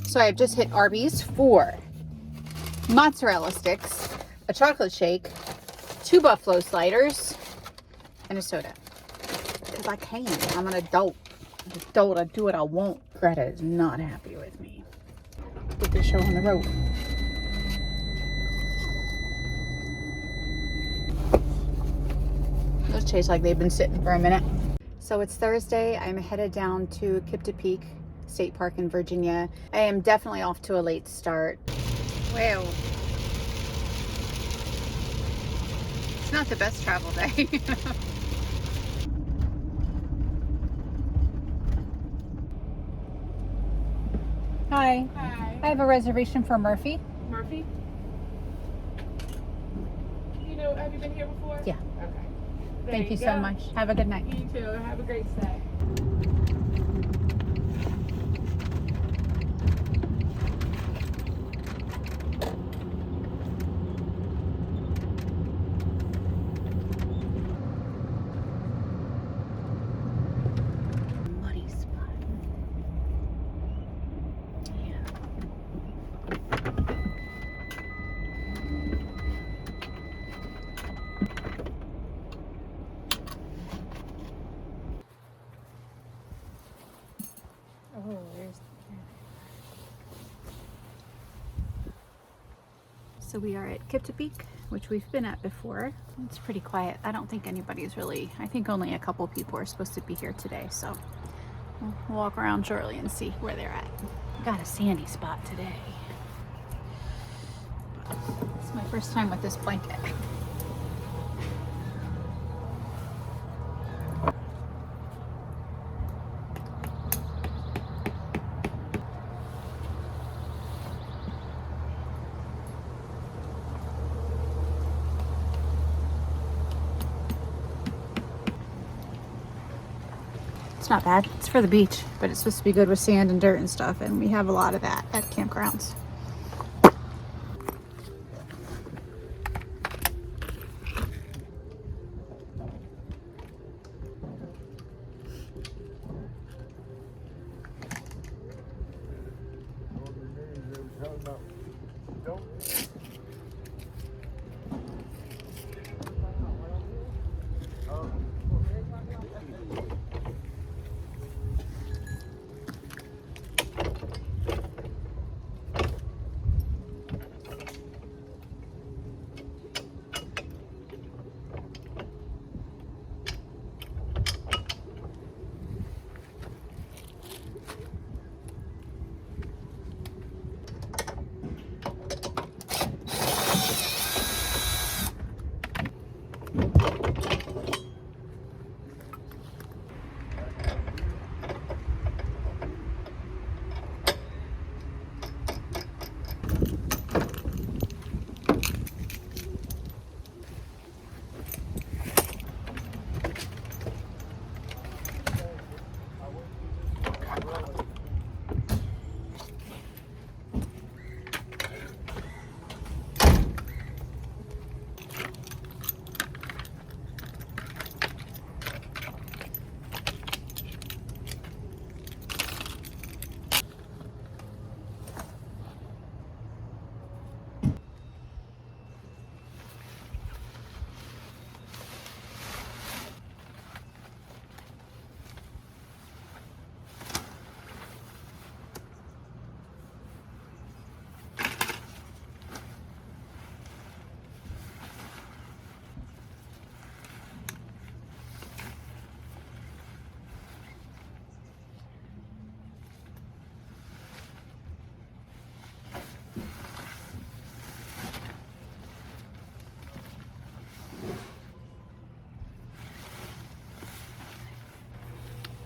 So I've just hit Arby's for mozzarella sticks, a chocolate shake, 2 buffalo sliders, and a soda. Because I can. I'm an adult. I do what I want. Greta is not happy with me. Get this show on the road. Those taste like they've been sitting for a minute. So it's Thursday. I'm headed down to Kiptopeke State Park in Virginia. I am definitely off to a late start. Well, it's not the best travel day. Hi. Hi. I have a reservation for Murphy. Murphy? Have you been here before? Yeah. Okay. Thank you so much. Have a good night. You too. Have a great stay. Muddy spot. Yeah. Oh, there's. So we are at Kiptopeke, which we've been at before. It's pretty quiet. I don't think anybody's really, I think only a couple people are supposed to be here today. So we'll walk around shortly and see where they're at. Got a sandy spot today. It's my first time with this blanket. It's not bad. It's for the beach, but it's supposed to be good with sand and dirt and stuff, and we have a lot of that at campgrounds.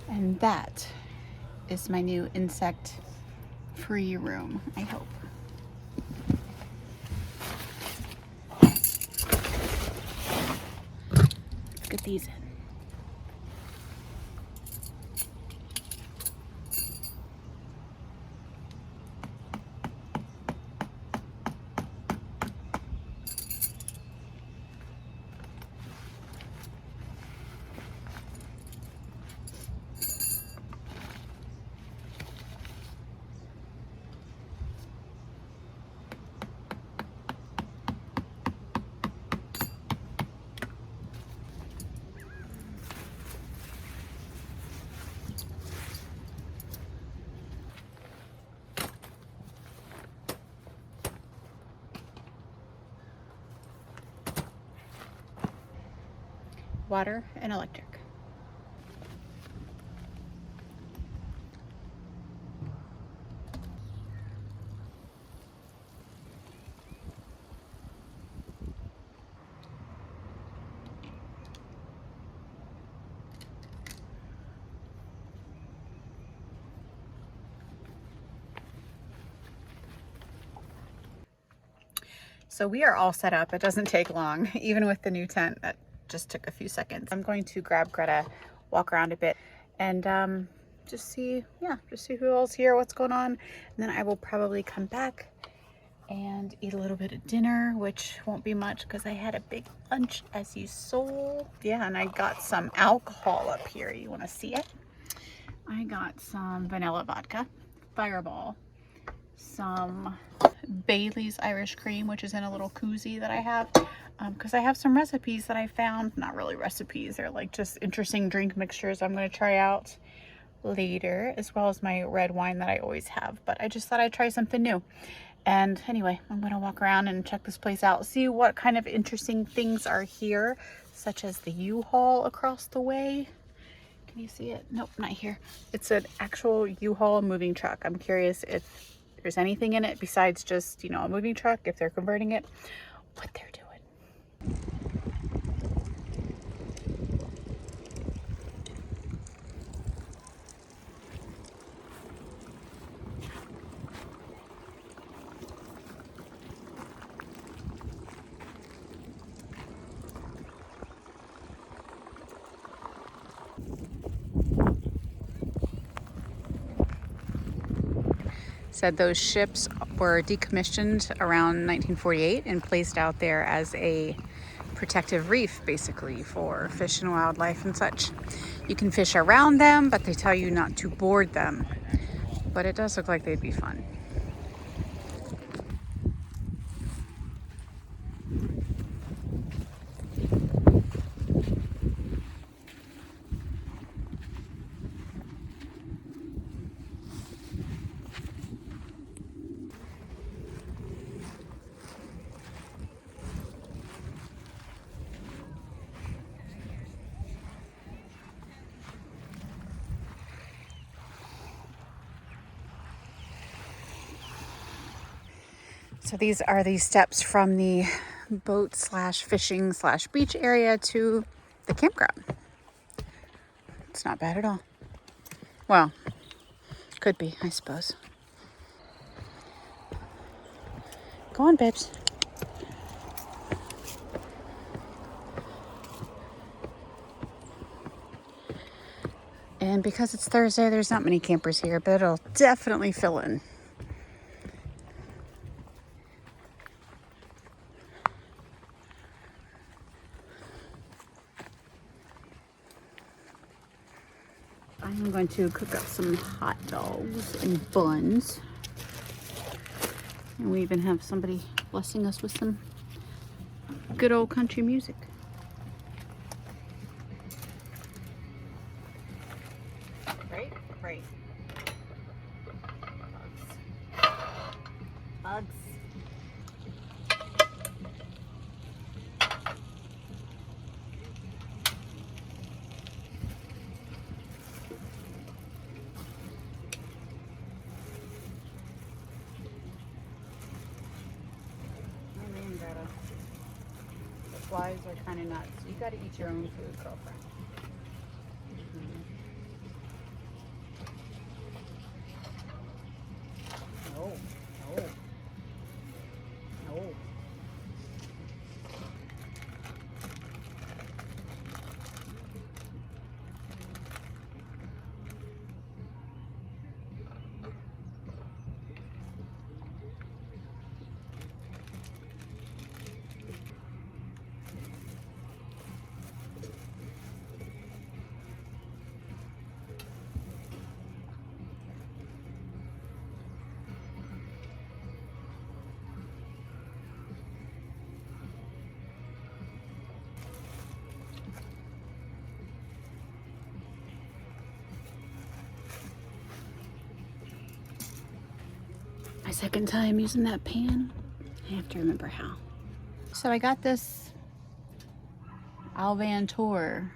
And that is my new insect-free room, I hope. Let's get these in. water and electric. So we are all set up. It doesn't take long, even with the new tent. That just took a few seconds. I'm going to grab Greta, walk around a bit, and just see who else here, what's going on. And then I will probably come back and eat a little bit of dinner, which won't be much because I had a big lunch, as you saw. Yeah, and I got some alcohol up here. You want to see it? I got some vanilla vodka, Fireball, some Bailey's Irish cream, which is in a little koozie that I have, because I have some recipes that I found. Not really recipes, they're like just interesting drink mixtures I'm going to try out later, as well as my red wine that I always have. But I just thought I'd try something new. And anyway, I'm going to walk around and check this place out, see what kind of interesting things are here, such as the U-Haul across the way. Can you see it? Nope, not here. It's an actual U-Haul moving truck. I'm curious if there's anything in it besides just, you know, a moving truck, if they're converting it, what they're doing. Said those ships were decommissioned around 1948 and placed out there as a protective reef, basically, for fish and wildlife and such. You can fish around them, but they tell you not to board them. But it does look like they'd be fun. So these are the steps from the boat slash fishing slash beach area to the campground. It's not bad at all. Well, could be, I suppose. Go on, babes. And because it's Thursday, there's not many campers here, but it'll definitely fill in. I'm going to cook up some hot dogs and buns. And we even have somebody blessing us with some good old country music. Right? Right. Bugs. The flies are kind of nuts. You got to eat your own food, girlfriend. No, no, no. My second time using that pan. I have to remember how. So I got this Alvan Tour.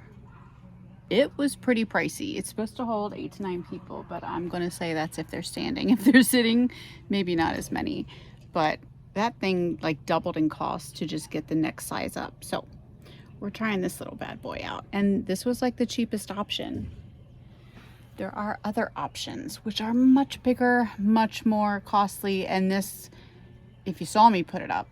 It was pretty pricey. It's supposed to hold 8 to 9 people, but I'm gonna say that's if they're standing. If they're sitting, maybe not as many. But that thing like doubled in cost to just get the next size up. So we're trying this little bad boy out. And this was like the cheapest option. There are other options, which are much bigger, much more costly. And this, if you saw me put it up,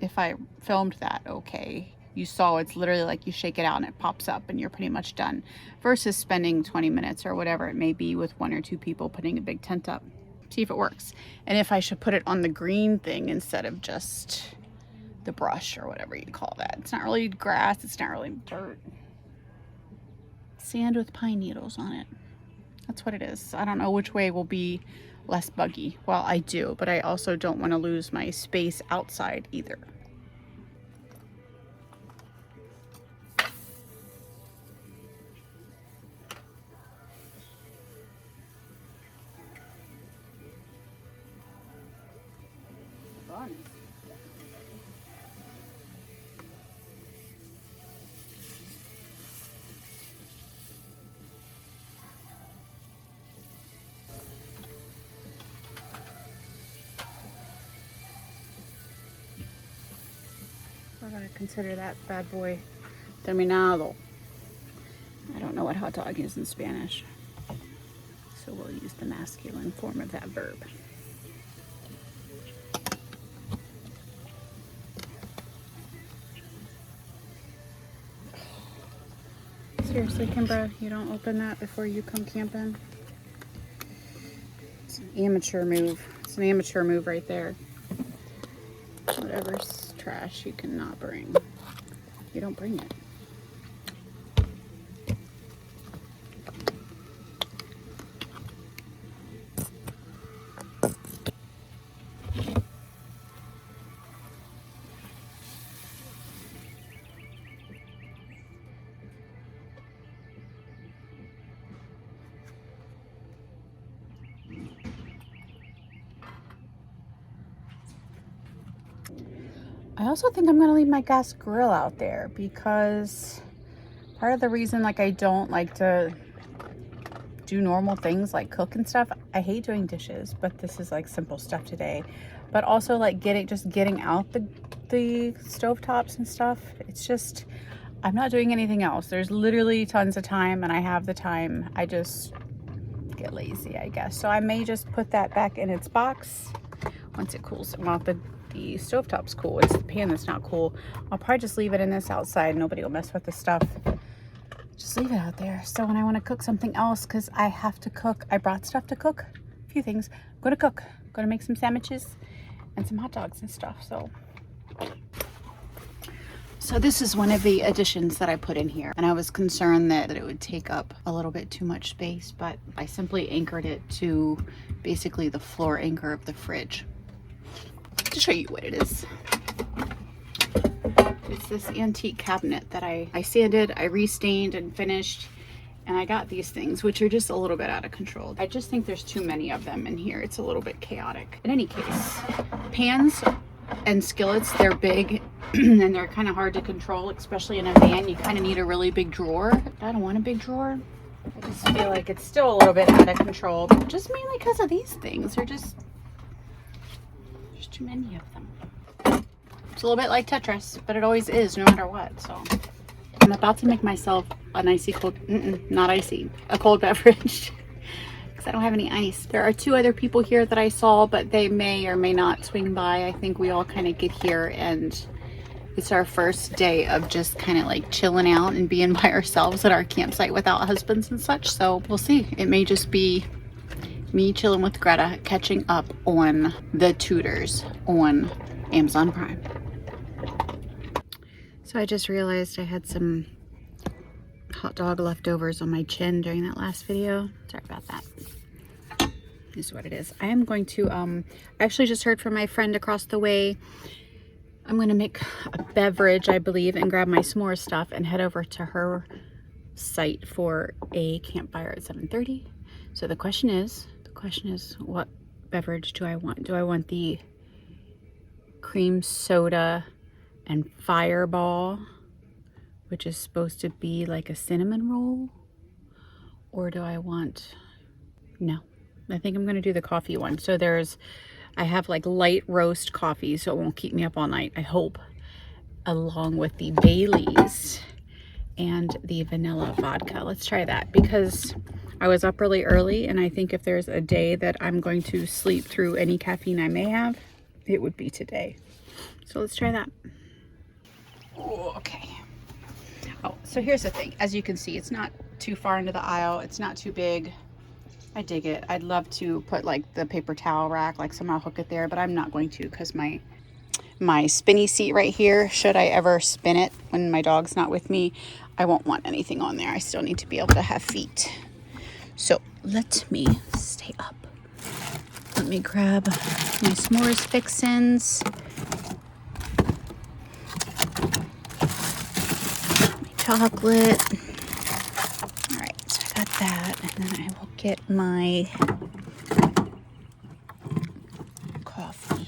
if I filmed that, okay, you saw it's literally like you shake it out and it pops up and you're pretty much done, versus spending 20 minutes or whatever it may be with 1 or 2 people putting a big tent up. See if it works. And if I should put it on the green thing instead of just the brush or whatever you call that. It's not really grass, it's not really dirt. Sand with pine needles on it. That's what it is. I don't know which way will be less buggy. Well, I do, but I also don't want to lose my space outside either. Fun. We're gonna consider that bad boy terminado. I don't know what hot dog is in Spanish, so we'll use the masculine form of that verb. Seriously, Kimbra, you don't open that before you come camping? It's an amateur move. It's an amateur move right there. Whatever's trash you cannot bring, you don't bring it. I also think I'm gonna leave my gas grill out there because part of the reason like I don't like to do normal things like cook and stuff, I hate doing dishes, but this is like simple stuff today. But also like getting out the stovetops and stuff, it's just, I'm not doing anything else. There's literally tons of time and I have the time. I just get lazy, I guess. So I may just put that back in its box once it cools. Well, the stovetop's cool, it's the pan that's not cool. I'll probably just leave it in this outside. Nobody will mess with the stuff. Just leave it out there. So when I want to cook something else, because I have to cook, I brought stuff to cook, a few things. I'm gonna cook, I'm gonna make some sandwiches and some hot dogs and stuff. So this is one of the additions that I put in here, and I was concerned that it would take up a little bit too much space, but I simply anchored it to basically the floor anchor of the fridge. To show you what it is. It's this antique cabinet that I sanded, I restained and finished, and I got these things, which are just a little bit out of control. I just think there's too many of them in here. It's a little bit chaotic. In any case, pans and skillets, they're big and they're kind of hard to control, especially in a van. You kind of need a really big drawer. I don't want a big drawer. I just feel like it's still a little bit out of control, just mainly because of these things. They're just, there's too many of them. It's a little bit like Tetris, but it always is, no matter what. So I'm about to make myself an icy cold, not icy, a cold beverage, because I don't have any ice. There are 2 other people here that I saw, but they may or may not swing by. I think we all kind of get here and it's our first day of just kind of like chilling out and being by ourselves at our campsite without husbands and such. So we'll see. It may just be me chilling with Greta, catching up on the Tudors on Amazon Prime. So I just realized I had some hot dog leftovers on my chin during that last video. Sorry about that. This is what it is. I am going to, I actually just heard from my friend across the way. I'm going to make a beverage, I believe, and grab my s'more stuff and head over to her site for a campfire at 7:30. So the question is, what beverage do I want? Do I want the cream soda and fireball which is supposed to be like a cinnamon roll. Or do I want, no, I think I'm going to do the coffee one. So I have like light roast coffee, so it won't keep me up all night, I hope, along with the Baileys and the vanilla vodka. Let's try that because I was up really early, and I think if there's a day that I'm going to sleep through any caffeine I may have, it would be today. So let's try that. Oh, okay. Oh, so here's the thing. As you can see, it's not too far into the aisle. It's not too big. I dig it. I'd love to put like the paper towel rack, like somehow hook it there, but I'm not going to because my spinny seat right here, should I ever spin it when my dog's not with me, I won't want anything on there. I still need to be able to have feet. So let me stay up. Let me grab my s'mores fixins. My chocolate. All right, so I got that. And then I will get my coffee.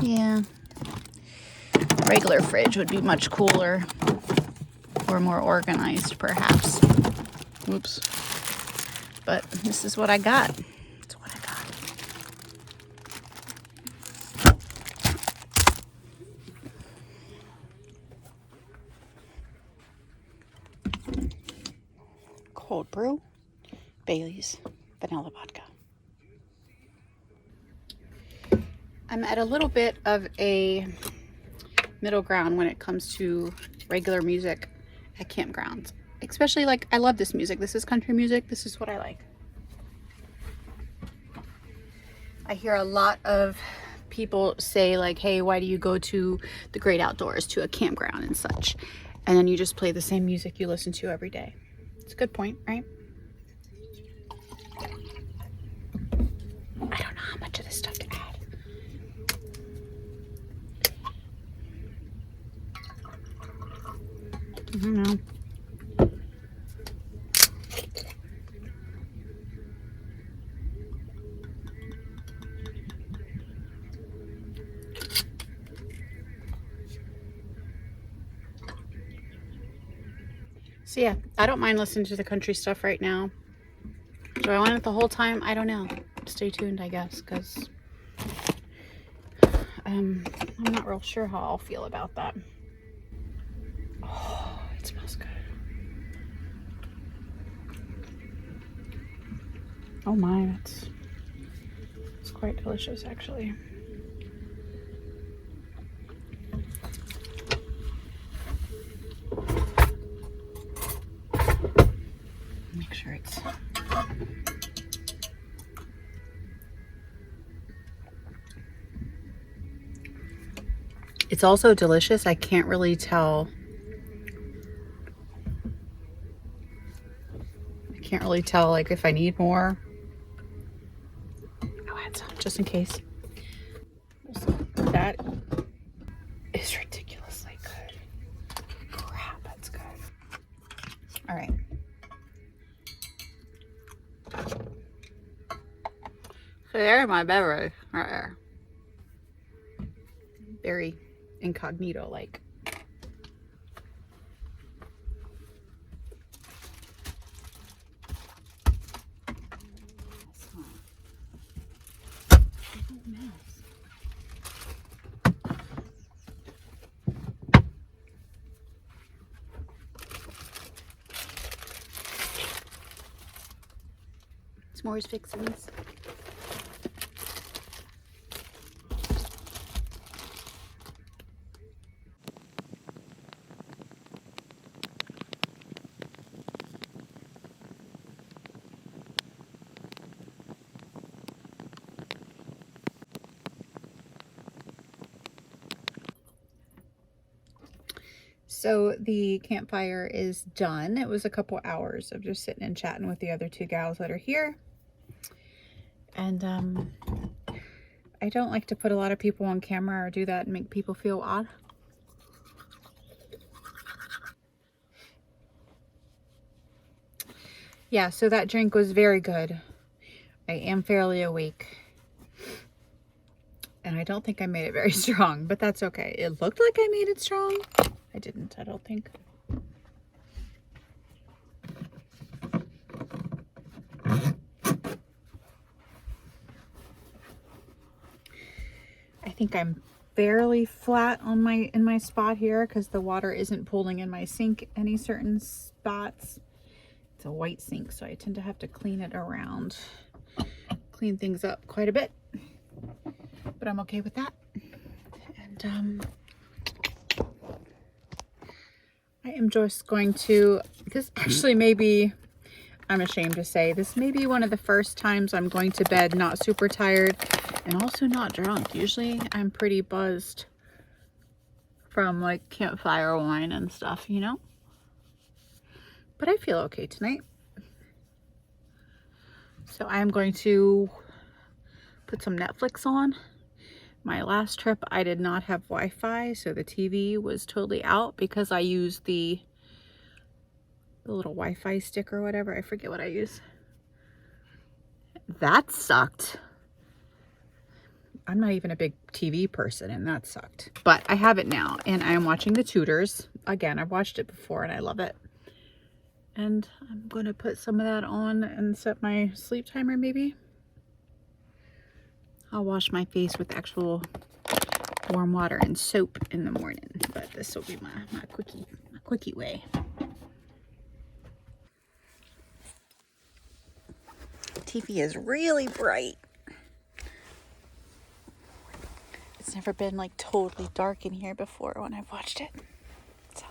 Yeah. Regular fridge would be much cooler or more organized, perhaps. Oops. But this is what I got. It's what I got. Cold brew, Baileys, vanilla vodka. I'm at a little bit of a middle ground when it comes to regular music at campgrounds. Especially, like, I love this music. This is country music. This is what I like. I hear a lot of people say, like, hey, why do you go to the great outdoors, to a campground and such? And then you just play the same music you listen to every day. It's a good point, right? I don't know how much of this stuff to add. I don't know. So yeah, I don't mind listening to the country stuff right now. Do I want it the whole time? I don't know. Stay tuned, I guess, because I'm not real sure how I'll feel about that. Oh, it smells good. Oh my, it's quite delicious, actually. Make sure it's... It's also delicious. I can't really tell. Like if I need more. I'll add some just in case. That is ridiculously good. Crap, that's good. All right. So there's my beverage right there. Very incognito like. S'mores fixins. So the campfire is done. It was a couple hours of just sitting and chatting with the other two gals that are here. And I don't like to put a lot of people on camera or do that and make people feel odd. Yeah, so that drink was very good. I am fairly awake. And I don't think I made it very strong, but that's okay. It looked like I made it strong. I didn't, I don't think. I think I'm fairly flat on in my spot here because the water isn't pooling in my sink any certain spots. It's a white sink, so I tend to have to clean it around, clean things up quite a bit, but I'm okay with that. And I am just going to, this actually maybe, I'm ashamed to say, this may be one of the first times I'm going to bed not super tired and also not drunk. Usually I'm pretty buzzed from like campfire wine and stuff, you know? But I feel okay tonight. So I'm going to put some Netflix on. My last trip, I did not have Wi-Fi, so the TV was totally out because I used the little Wi-Fi stick or whatever. I forget what I use. That sucked. I'm not even a big TV person, and that sucked. But I have it now, and I am watching The Tudors. Again, I've watched it before, and I love it. And I'm going to put some of that on and set my sleep timer, maybe. I'll wash my face with actual warm water and soap in the morning, but this will be my quickie way. TV is really bright. It's never been like totally dark in here before when I've watched it. So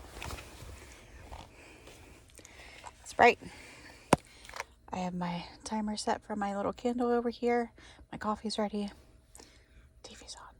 it's bright. I have my timer set for my little candle over here. My coffee's ready. TV's on.